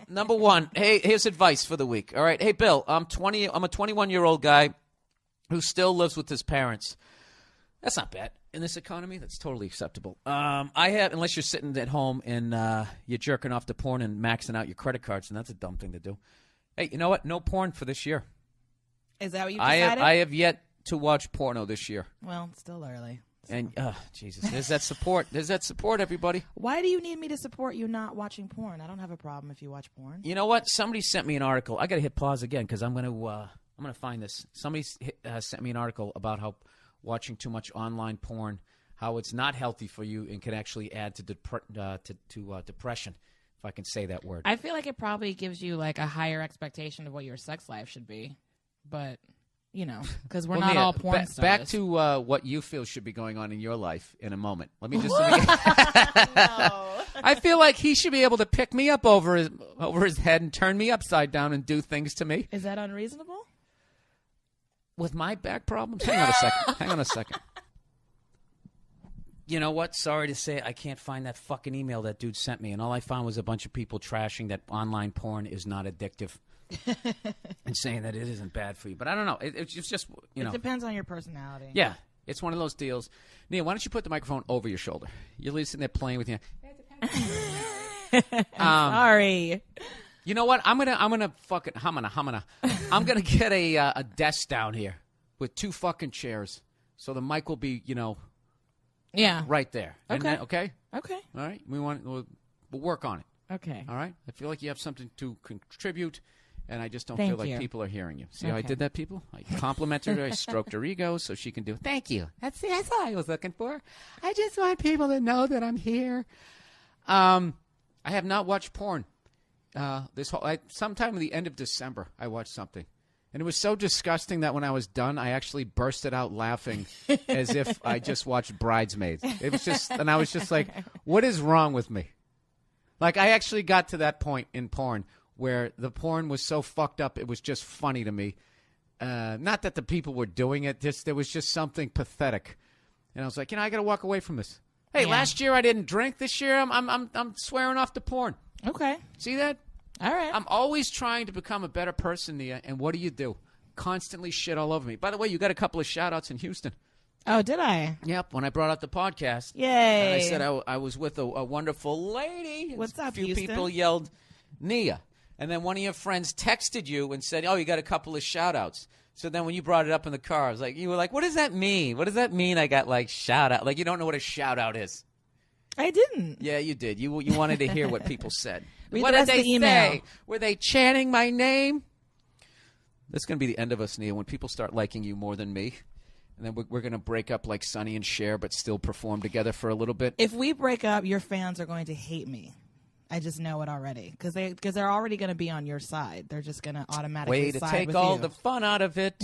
Number one, hey, here's advice for the week. All right, hey, Bill, I'm a 21-year-old guy who still lives with his parents. That's not bad. In this economy, that's totally acceptable. Unless you're sitting at home and you're jerking off to porn and maxing out your credit cards, and that's a dumb thing to do. Hey, you know what? No porn for this year. Is that what you decided? I have yet to watch porno this year. Well, it's still early. And, Jesus, there's that support. There's that support, everybody. Why do you need me to support you not watching porn? I don't have a problem if you watch porn. You know what? Somebody sent me an article. I got to hit pause again because I'm going to find this. Somebody sent me an article about how watching too much online porn, how it's not healthy for you and can actually add to depression, if I can say that word. I feel like it probably gives you like a higher expectation of what your sex life should be, but you know, because we're not all porn stars. Back to what you feel should be going on in your life in a moment. Let me just. No. I feel like he should be able to pick me up over his head and turn me upside down and do things to me. Is that unreasonable? With my back problems? Hang on a second. You know what? Sorry to say, I can't find that fucking email that dude sent me, and all I found was a bunch of people trashing that online porn is not addictive and saying that it isn't bad for you. But I don't know. It's just, you know. It depends on your personality. Yeah. It's one of those deals. Nia, why don't you put the microphone over your shoulder? You're sitting there playing with you. Sorry. You know what? I'm gonna fucking I'm gonna get a desk down here with two fucking chairs, so the mic will be, right there. Okay. Okay. Okay. All right. We'll work on it. Okay. All right. I feel like you have something to contribute, and I just don't Thank feel like you. people are hearing you. See how I did that, people? I complimented her. I stroked her ego so she can do. Thank you. That's all I was looking for. I just want people to know that I'm here. I have not watched porn. Sometime at the end of December, I watched something, and it was so disgusting that when I was done, I actually bursted out laughing as if I just watched Bridesmaids. It was just, and I was just like, "What is wrong with me?" Like, I actually got to that point in porn where the porn was so fucked up, it was just funny to me. Not that the people were doing it; there was just something pathetic, and I was like, I got to walk away from this. Hey, last year I didn't drink. This year I'm swearing off to porn. Okay. See that? All right. I'm always trying to become a better person, Nia, and what do? Constantly shit all over me. By the way, you got a couple of shout-outs in Houston. Oh, did I? Yep, when I brought out the podcast. Yay. I said I was with a wonderful lady. What's up, A few Houston? people yelled, Nia. And then one of your friends texted you and said, you got a couple of shout-outs. So then when you brought it up in the car, you were like, what does that mean? What does that mean I got, shout-out? Like, you don't know what a shout-out is. I didn't. Yeah, you did. You wanted to hear what people said. What the did rest of they the email. say? Were they chanting my name? That's going to be the end of us, Nia, when people start liking you more than me. And then we're going to break up like Sonny and Cher, but still perform together for a little bit. If we break up, your fans are going to hate me. I just know it already because they're already going to be on your side. They're just going to automatically way to side take with all you. the fun out of it.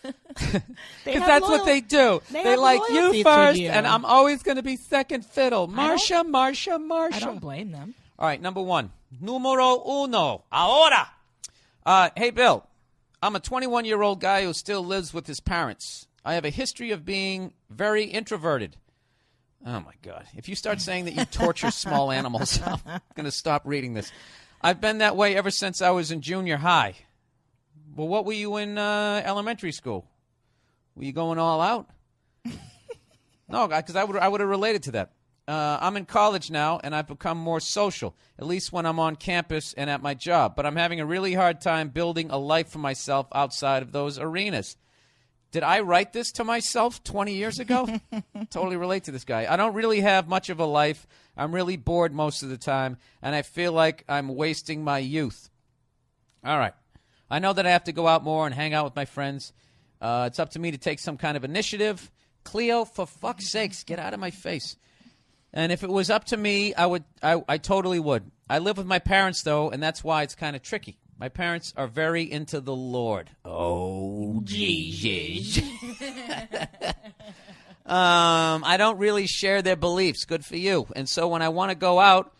Because have that's what they do. They like loyalty you to first, you. and I'm always going to be second fiddle. I Marsha. I don't blame them. All right, number one. Numero uno. Ahora. Hey, Bill. I'm a 21-year-old guy who still lives with his parents. I have a history of being very introverted. Oh, my God. If you start saying that you torture small animals, I'm going to stop reading this. I've been that way ever since I was in junior high. Well, what were you in elementary school? Were you going all out? No, because I would have related to that. I'm in college now, and I've become more social, at least when I'm on campus and at my job. But I'm having a really hard time building a life for myself outside of those arenas. Did I write this to myself 20 years ago? Totally relate to this guy. I don't really have much of a life. I'm really bored most of the time, and I feel like I'm wasting my youth. All right. I know that I have to go out more and hang out with my friends. It's up to me to take some kind of initiative. Cleo, for fuck's sakes, get out of my face. And if it was up to me, I totally would. I live with my parents, though, and that's why it's kind of tricky. My parents are very into the Lord. Oh, Jesus. I don't really share their beliefs. Good for you. And so when I want to go out,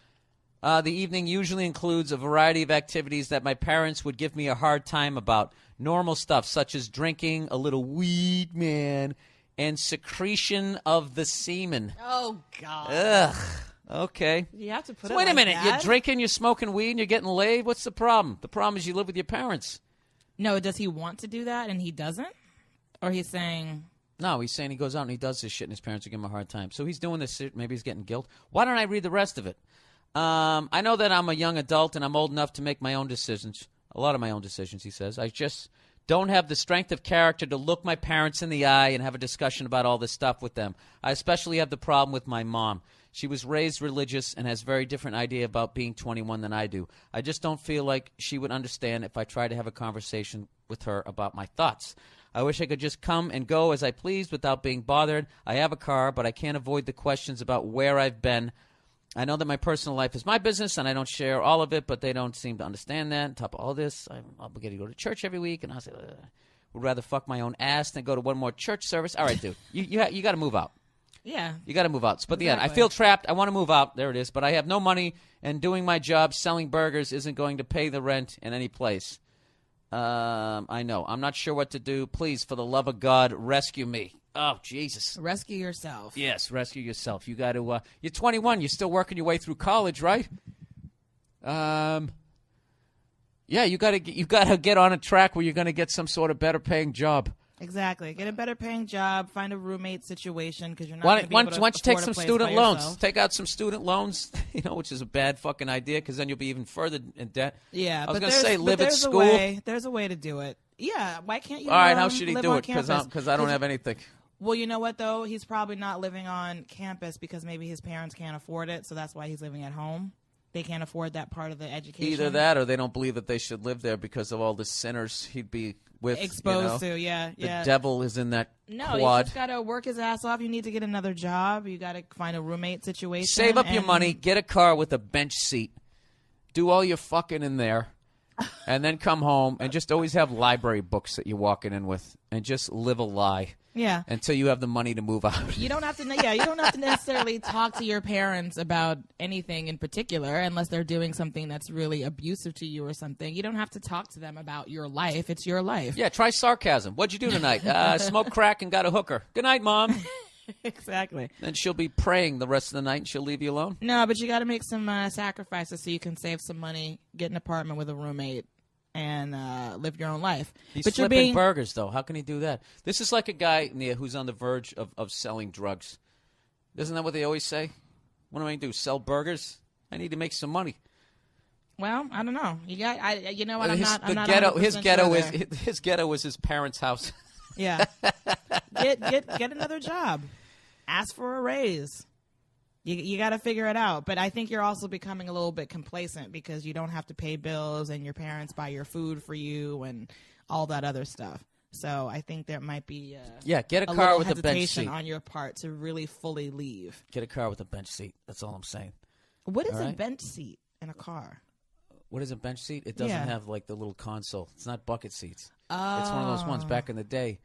the evening usually includes a variety of activities that my parents would give me a hard time about. Normal stuff such as drinking, a little weed, man, and secretion of the semen. Oh, God. Ugh. Okay. You have to put So it wait a like minute. that? You're drinking, you're smoking weed, and you're getting laid? What's the problem? The problem is you live with your parents. No, does he want to do that and he doesn't? Or he's saying... No, he's saying he goes out and he does this shit and his parents are giving him a hard time. So he's doing this shit. Maybe he's getting guilt. Why don't I read the rest of it? I know that I'm a young adult and I'm old enough to make my own decisions. A lot of my own decisions, he says. I just don't have the strength of character to look my parents in the eye and have a discussion about all this stuff with them. I especially have the problem with my mom. She was raised religious and has a very different idea about being 21 than I do. I just don't feel like she would understand if I tried to have a conversation with her about my thoughts. I wish I could just come and go as I pleased without being bothered. I have a car, but I can't avoid the questions about where I've been. I know that my personal life is my business, and I don't share all of it, but they don't seem to understand that. On top of all this, I'm obligated to go to church every week, and I say, would rather fuck my own ass than go to one more church service. All right, dude, you got to move out. Yeah. You got to move out. But Exactly. I feel trapped. I want to move out. There it is. But I have no money, and doing my job selling burgers isn't going to pay the rent in any place. I know. I'm not sure what to do. Please, for the love of God, rescue me. Oh, Jesus. Rescue yourself. Yes, rescue yourself. You got to. You're 21. You're still working your way through college, right? Yeah, you got to get on a track where you're going to get some sort of better paying job. Exactly. Get a better paying job. Find a roommate situation because you're not Why going to be able don't to you take afford some a place student by loans? yourself. Take out some student loans, which is a bad fucking idea because then you'll be even further in debt. Yeah, I was but going to say live at there's school. There's a way to do it. Yeah, why can't you? All right, how should he live do on it? campus? Because I don't have anything. Well, you know what though? He's probably not living on campus because maybe his parents can't afford it, so that's why he's living at home. They can't afford that part of the education. Either that, or they don't believe that they should live there because of all the sinners he'd be with. Exposed to. Yeah, the devil is in that No, quad. you just got to work his ass off. You need to get another job. You got to find a roommate situation. Save up your and- money. Get a car with a bench seat. Do all your fucking in there. And then come home and just always have library books that you're walking in with. And just live a lie. Yeah. Until you have the money to move out. You don't have to. Yeah, you don't have to necessarily talk to your parents about anything in particular, unless they're doing something that's really abusive to you or something. You don't have to talk to them about your life. It's your life. Yeah, try sarcasm. What'd you do tonight? Smoked crack and got a hooker. Good night, Mom. Exactly. Then she'll be praying the rest of the night and she'll leave you alone. No, but you got to make some sacrifices so you can save some money, get an apartment with a roommate, and live your own life. He's but flipping burgers, though. How can he do that? This is like a guy, Nia, who's on the verge of selling drugs. Isn't that what they always say? What do I do? Sell burgers? I need to make some money. Well, I don't know. You got. You know what? I'm not His 100% ghetto sure is there. his ghetto is his parents' house. Yeah. Get another job. Ask for a raise. You got to figure it out. But I think you're also becoming a little bit complacent because you don't have to pay bills and your parents buy your food for you and all that other stuff. So I think there might be get a car little with a bench hesitation seat. on your part to really fully leave. Get a car with a bench seat. That's all I'm saying. What is All a right. bench seat in a car? What is a bench seat? It doesn't Yeah. have like the little console. It's not bucket seats. Oh. It's one of those ones back in the day,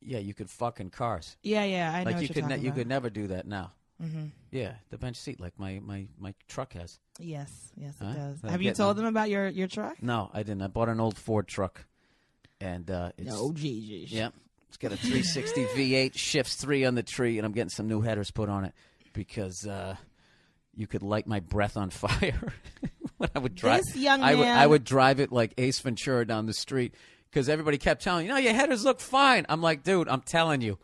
yeah, you could fuck in cars. Yeah, I know Like what you you're could talking you about. could never do that now. Mm-hmm. Yeah, the bench seat like my truck has. Yes, it Huh? does. I'm Have you getting told them. them about your truck? No, I didn't. I bought an old Ford truck, and it's No, Jesus. yeah, it's got a 360 V8, shifts 3 on the tree, and I'm getting some new headers put on it because you could light my breath on fire when I would drive. This young I man- would drive it like Ace Ventura down the street because everybody kept telling me, your headers look fine. I'm like, dude, I'm telling you.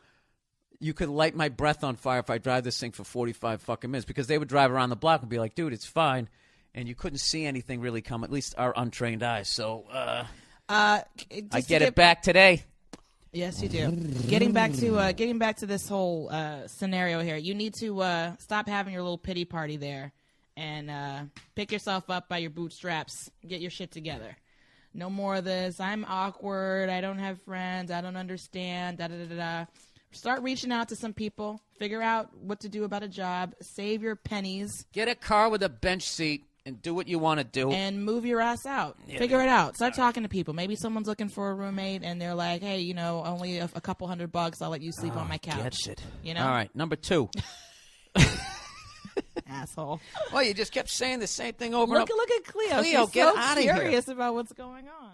You could light my breath on fire if I drive this thing for 45 fucking minutes because they would drive around the block and be like, dude, it's fine. And you couldn't see anything really come, at least our untrained eyes. So I get it back today. Yes, you do. Getting back to this whole scenario here, you need to stop having your little pity party there and pick yourself up by your bootstraps. Get your shit together. No more of this. I'm awkward. I don't have friends. I don't understand. Da da da da. Start reaching out to some people. Figure out what to do about a job. Save your pennies Get a car with a bench seat and do what you want to do. and move your ass out. Figure it out. Start talking to people. Maybe someone's looking for a roommate and they're like, hey, only a couple $100. I'll let you sleep on my couch. Gets it. You know? All right, number 2. Asshole. Well, you just kept saying the same thing over and Look over. at Cleo. Cleo, She's get so outta here. curious about what's going on.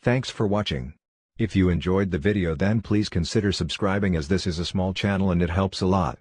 Thanks for watching. If you enjoyed the video, then please consider subscribing, as this is a small channel and it helps a lot.